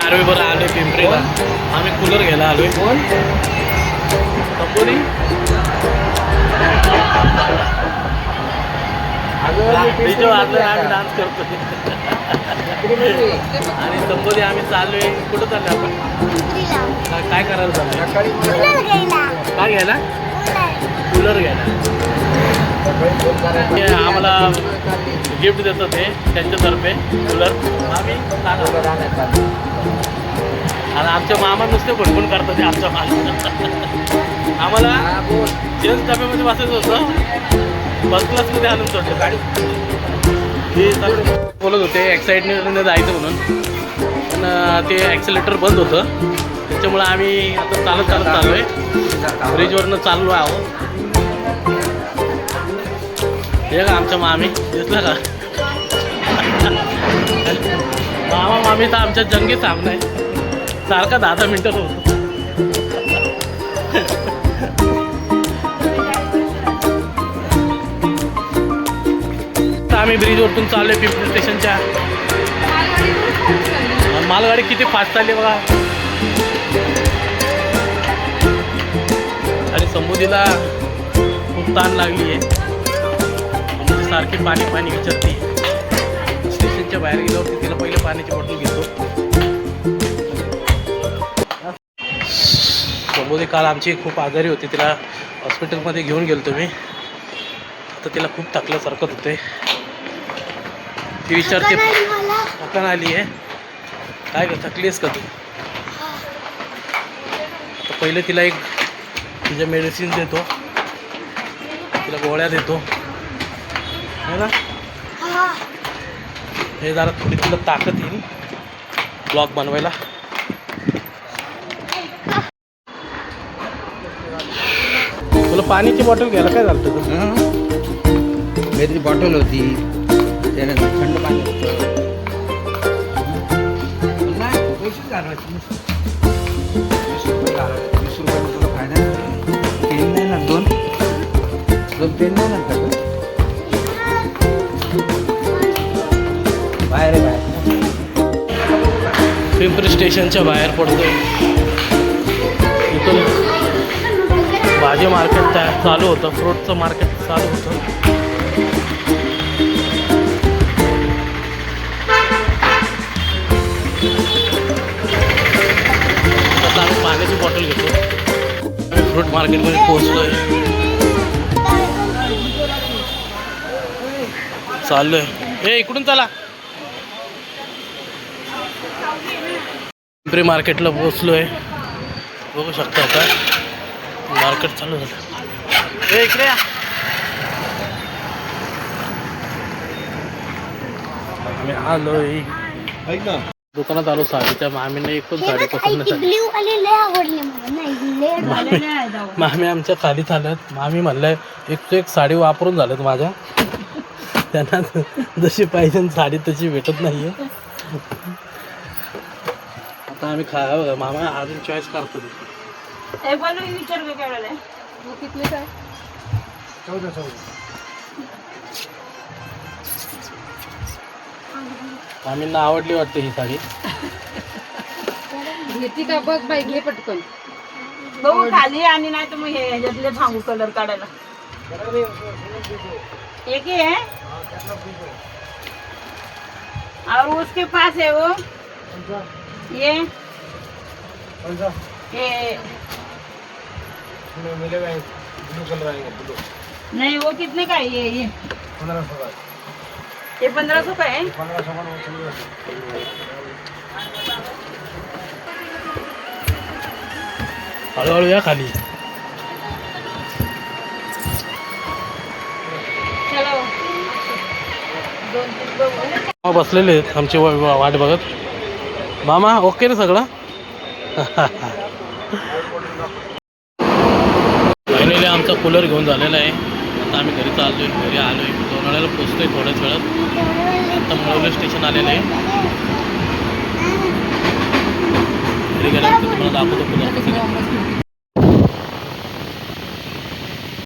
बरं आलोय पिंपरीला. आम्ही कूलर घ्यायला आलोय. कंपनी आम्ही डान्स करतो आणि संबोधी आम्ही चाललोय. कुठं चाललोय आपण? काय करायला चाललोय? काय घ्यायला? कूलर घ्यायला. आम्हाला गिफ्ट देतात ते त्यांच्यातर्फे कूलर. आम्ही आणि आमच्या मामा नुसते भडकून करतात ते आमच्या आम्हाला जेन्स डब्यामध्ये बसायचं होतं. फर्स्ट क्लासमध्ये आणून सोडलं गाडी. ते बोलत होते एक्साइटमेंटने जायचं म्हणून, पण ते ॲक्सिलेटर बंद होतं. त्याच्यामुळं आम्ही आता चालत चाललो आहे. ब्रिजवरनं चाललो आहोत. हे का आमच्या मामी दिसला का? मामा मामी तर आमच्या जंगी सामना आहे. सारखा 10 मिनटं होतो. आम्ही ब्रिजवरतून चाललोय पिंपरी स्टेशनच्या. मालगाडी किती फास्ट चालली बघा. आणि संबोधीला खूप ताण लागली आहे. सारखी पाणी पाणी विचारते. स्टेशनच्या बाहेर गेल्यावरती तिला पहिले पाण्याची बॉटल घेतो. संबोधी काल आमची खूप आजारी होती. तिला हॉस्पिटलमध्ये घेऊन गेलो मी. आता तिला खूप थकल्यासारखं होते. ती विचारते थकन आली आहे काय ग, थकलीस का तू? तर पहिले तिला एक तिच्या मेडिसिन देतो, तिला गोळ्या देतो है ना. हे जरा थोडी तुला ताकद येईल ब्लॉग बनवायला. तुला पाण्याची बॉटल घ्यायला काय झालं तुझं? मेरी बॉटल होती त्याने थंड पाणी होतं. नाही पैसे घालवायचे 20 रुपये तुला फायदा. पेन नाही ना दोन पेन नाही ना का बाहेर आहे बाहेर. पिंपरी स्टेशनच्या बाहेर पडतोय. इथून भाजी मार्केट चालू होतं. फ्रूटचं मार्केट चालू होतं. आता आम्ही पाण्याची बॉटल घेतो. आम्ही फ्रूट मार्केटमध्ये पोहोचलोय. चाललोय. हे इकडून चला. पिंपरी मार्केटला पोहोचलोय. बघू शकता आता मार्केट चालू झालं. हे इकडे या. आम्ही आलोय दुकानात आलो साडीच्या. मामीने एक पण साडी पसंत नाही. मामी आमच्या खाली आल्यात. मामी म्हणलंय एक साडी वापरून झाल्यात माझ्या. त्यांना जशी पाहिजे साडी तशी भेटत नाहीये. आता आम्ही मामा अजून चॉईस करतो. मामींना आवडली वाटते ही साडी. घेती का बघ बाई, घे पटकन. बघू खाली आणि नाही तर मग हे ह्याच्यातले सांगू कलर काढायला. एक ही है और उसके पास है वो ये नहीं वो कितने का है? ये 1500 का. ये 1500 का है. 1500 हळूहळू या खाली. चलो 2-3 बघू. बसलेले आहेत आमची वाट बघत. मामा ओके ना सगळं? फायनली आमचा कूलर घेऊन झालेला आहे. आता आम्ही घरी चाललोय. घरी आलोय. लोणावळ्याला पोचतोय थोड्याच वेळात. आता मुळवली स्टेशन आलेलं आहे. घरी गेल्यानंतर तुम्हाला दाखवतो कूलर कसं.